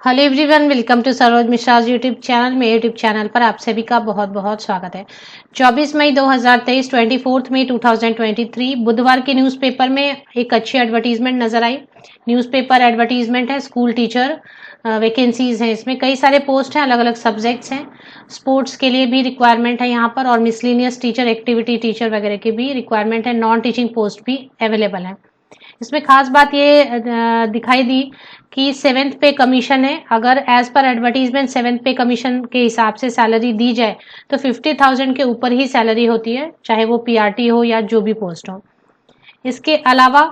Hello everyone, welcome to Saroj Mishra YouTube channel. मेरे YouTube channel पर आप सभी का बहुत बहुत स्वागत है। 24 मई 2023, 24 मई 2023 बुधवार के न्यूज़पेपर में एक अच्छी एडवर्टीजमेंट नजर आई। न्यूज़पेपर एडवर्टीजमेंट है, स्कूल टीचर वैकेंसीज हैं। इसमें कई सारे पोस्ट हैं, अलग अलग सब्जेक्ट्स हैं। स्पोर्ट्स के लिए भी रिक्वायरमेंट है यहाँ पर, और मिसलिनियस टीचर, एक्टिविटी टीचर वगैरह की भी रिक्वायरमेंट है। नॉन टीचिंग पोस्ट भी अवेलेबल है। इसमें खास बात ये दिखाई दी कि 7th पे कमीशन है। अगर एज पर एडवर्टीजमेंट 7th पे कमीशन के हिसाब से सैलरी दी जाए तो 50,000 के ऊपर ही सैलरी होती है, चाहे वो पीआरटी हो या जो भी पोस्ट हो। इसके अलावा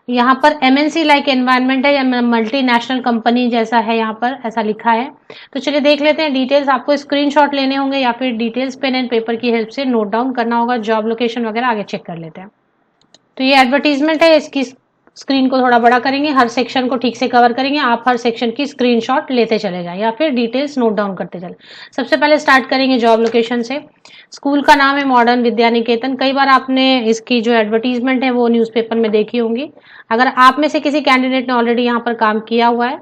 यहाँ पर एमएनसी लाइक एनवायरनमेंट है या मल्टीनेशनल कंपनी जैसा है, यहाँ पर ऐसा लिखा है। तो चलिए देख लेते हैं डिटेल्स। आपको स्क्रीनशॉट लेने होंगे या फिर डिटेल्स पेन एंड पेपर की हेल्प से नोट डाउन करना होगा। जॉब लोकेशन वगैरह आगे चेक कर लेते हैं। तो ये एडवर्टीजमेंट है, इसकी स्क्रीन को थोड़ा बड़ा करेंगे, हर सेक्शन को ठीक से कवर करेंगे। आप हर सेक्शन की स्क्रीनशॉट लेते चले जाएं या फिर डिटेल्स नोट डाउन करते चले। सबसे पहले स्टार्ट करेंगे जॉब लोकेशन से। स्कूल का नाम है मॉडर्न विद्या निकेतन। कई बार आपने इसकी जो एडवर्टीजमेंट है वो न्यूज़पेपर में देखी होंगी। अगर आप में से किसी कैंडिडेट ने ऑलरेडी यहाँ पर काम किया हुआ है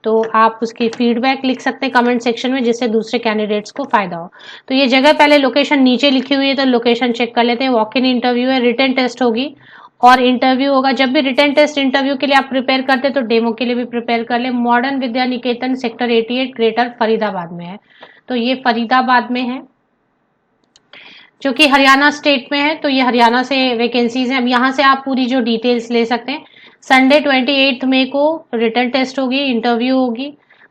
तो आप उसकी फीडबैक लिख सकते हैं कमेंट सेक्शन में, जिससे दूसरे कैंडिडेट्स को फायदा हो। तो ये जगह पहले लोकेशन नीचे लिखी हुई है, तो लोकेशन चेक कर लेते हैं। वॉक इन इंटरव्यू है, रिटन टेस्ट होगी और इंटरव्यू होगा। जब भी रिटन टेस्ट इंटरव्यू के लिए आप प्रिपेयर करते हैं तो डेमो के लिए भी प्रिपेयर कर ले। Modern Vidya Niketan sector 88 greater Faridabad में है। तो ये फरीदाबाद में है जो कि हरियाणा स्टेट में है। तो ये हरियाणा से वैकेंसीज हैं। अब यहाँ से आप पूरी जो डिटेल्स ले सकते हैं। संडे 28 मई को रिटन टेस्ट होगी, इंटरव्यू होगी।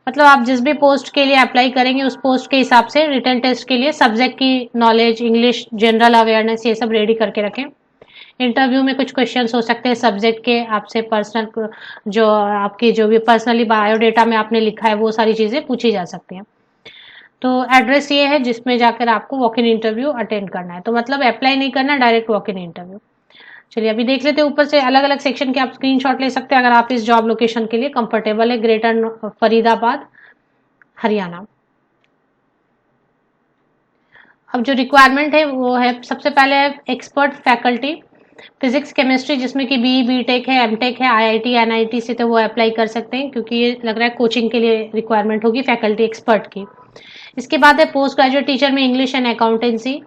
मतलब आप जिस भी पोस्ट के लिए अप्लाई करेंगे उस पोस्ट के हिसाब से रिटन टेस्ट के लिए सब्जेक्ट की नॉलेज, इंग्लिश, जनरल अवेयरनेस, ये सब रेडी करके रखें। इंटरव्यू में कुछ क्वेश्चंस हो सकते हैं सब्जेक्ट के, आपसे पर्सनल जो आपकी जो भी पर्सनली बायोडेटा में आपने लिखा है वो सारी चीज़ें पूछी जा सकती हैं। तो एड्रेस ये है जिसमें जाकर आपको वॉक इन इंटरव्यू अटेंड करना है। तो मतलब अप्लाई नहीं करना, डायरेक्ट वॉक इन इंटरव्यू। चलिए अभी देख लेते हैं। ऊपर से अलग अलग सेक्शन के आप स्क्रीनशॉट ले सकते हैं अगर आप इस जॉब लोकेशन के लिए कंफर्टेबल है। ग्रेटर फरीदाबाद, हरियाणा। अब जो रिक्वायरमेंट है वो है, सबसे पहले है एक्सपर्ट फैकल्टी फिजिक्स केमिस्ट्री, जिसमें कि बी बीटेक है, एमटेक है, आईआईटी एनआईटी से तो वो अप्लाई कर सकते हैं, क्योंकि ये लग रहा है कोचिंग के लिए रिक्वायरमेंट होगी फैकल्टी एक्सपर्ट की। इसके बाद है पोस्ट ग्रेजुएट टीचर में इंग्लिश एंड अकाउंटेंसी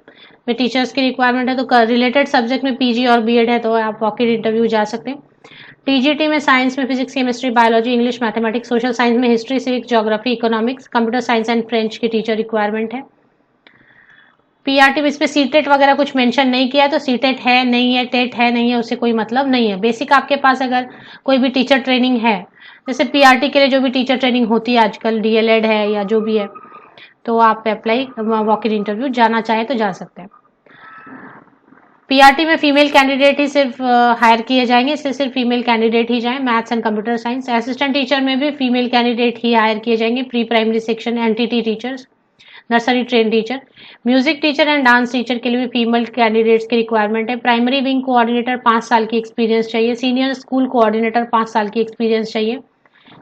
में टीचर्स की रिक्वायरमेंट है। तो रिलेटेड सब्जेक्ट में पीजी और बीएड है तो आप वॉक इन इंटरव्यू जा सकते हैं। टीजीटी में साइंस में physics, chemistry, biology, English, mathematics, social science में history, civics, geography, economics, computer science and French की टीचर रिक्वायरमेंट है। पीआरटी में इस पे सीटेट वगैरह कुछ मेंशन नहीं किया है, तो सीटेट है नहीं है, टेट है नहीं है, उससे कोई मतलब नहीं है। बेसिक आपके पास अगर कोई भी टीचर ट्रेनिंग है, जैसे पीआरटी के लिए जो भी टीचर ट्रेनिंग होती है आजकल, डीएलएड है या जो भी है, तो आप अप्लाई वॉक इन इंटरव्यू जाना चाहे तो जा सकते हैं। पीआरटी में फीमेल कैंडिडेट ही सिर्फ हायर किए जाएंगे, इससे सिर्फ फीमेल कैंडिडेट ही जाएं। Maths and computer science. Assistant teacher में भी फीमेल कैंडिडेट ही हायर किए जाएंगे। Pre primary section, NTT teachers, nursery train teacher. Music teacher and dance teacher के लिए भी फीमेल कैंडिडेट्स की रिक्वायरमेंट है। प्राइमरी विंग कोऑर्डिनेटर 5 साल की एक्सपीरियंस चाहिए। सीनियर स्कूल कोऑर्डिनेटर 5 साल की एक्सपीरियंस चाहिए।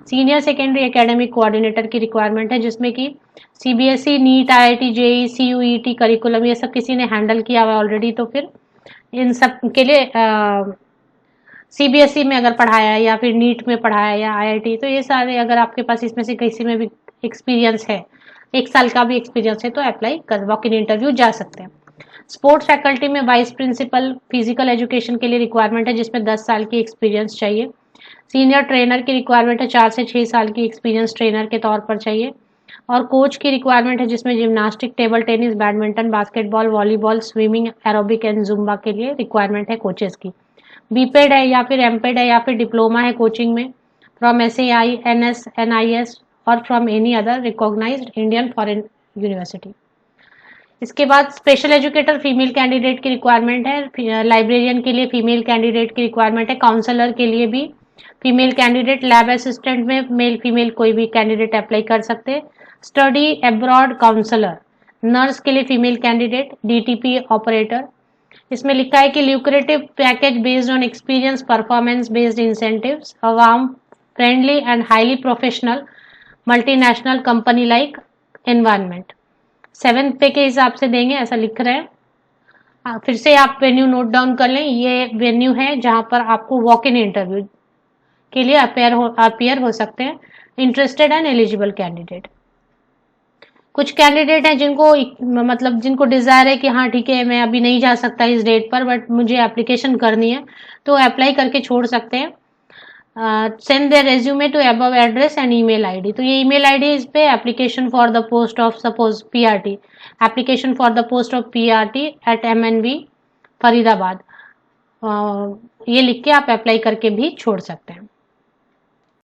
सीनियर सेकेंडरी एकेडमिक कोऑर्डिनेटर की रिक्वायरमेंट है, जिसमें कि CBSE, NEET, IIT, JEE, CUET curriculum ये सब किसी ने हैंडल किया हुआ ऑलरेडी, तो फिर इन सब के लिए सीबीएसई में अगर पढ़ाया है या फिर नीट में पढ़ाया या आईआईटी, तो ये सारे अगर आपके पास इसमें से किसी में भी एक्सपीरियंस है, 1 साल का भी एक्सपीरियंस है, तो अप्लाई कर वॉक इन इंटरव्यू जा सकते हैं। स्पोर्ट्स फैकल्टी में वाइस प्रिंसिपल फिजिकल एजुकेशन के लिए रिक्वायरमेंट है, जिसमें 10 साल की एक्सपीरियंस चाहिए। सीनियर ट्रेनर की रिक्वायरमेंट है, 4 से 6 साल की एक्सपीरियंस ट्रेनर के तौर पर चाहिए। और कोच की रिक्वायरमेंट है, जिसमें gymnastic, table tennis, badminton, basketball, volleyball, swimming, aerobic and Zumba के लिए रिक्वायरमेंट है कोचेस की। बीपेड है या फिर एमपेड है या फिर डिप्लोमा है कोचिंग में फ्रॉम एसएआई, एनएस, एनआईएस और from any other recognised Indian foreign university. इसके बाद स्पेशल एजुकेटर फीमेल कैंडिडेट की रिक्वायरमेंट है। लाइब्रेरियन के लिए फीमेल कैंडिडेट की रिक्वायरमेंट है। काउंसलर के लिए भी फीमेल कैंडिडेट। लैब असिस्टेंट में मेल फीमेल कोई भी कैंडिडेट अप्लाई कर सकते हैं। Study abroad counsellor. नर्स के लिए फीमेल कैंडिडेट। DTP operator. इसमें लिखा है कि lucrative package based on experience, performance based incentives, a warm friendly and highly professional multinational company like environment. 7th pay के हिसाब से देंगे, ऐसा लिख रहे हैं। फिर से आप वेन्यू नोट डाउन कर लें। ये वेन्यू है जहां पर आपको वॉक इन इंटरव्यू के लिए अपियर हो सकते हैं। Interested and eligible candidate. कुछ कैंडिडेट हैं जिनको मतलब जिनको डिजायर है कि हाँ ठीक है मैं अभी नहीं जा सकता इस डेट पर, बट मुझे एप्लीकेशन करनी है, तो अप्लाई करके छोड़ सकते हैं। Send their resume to above address and email ID. तो ये ईमेल आईडी इस पे application for the post of suppose PRT, application for the post of PRT at MNV Faridabad, ये लिख के आप अप्लाई करके भी छोड़ सकते हैं।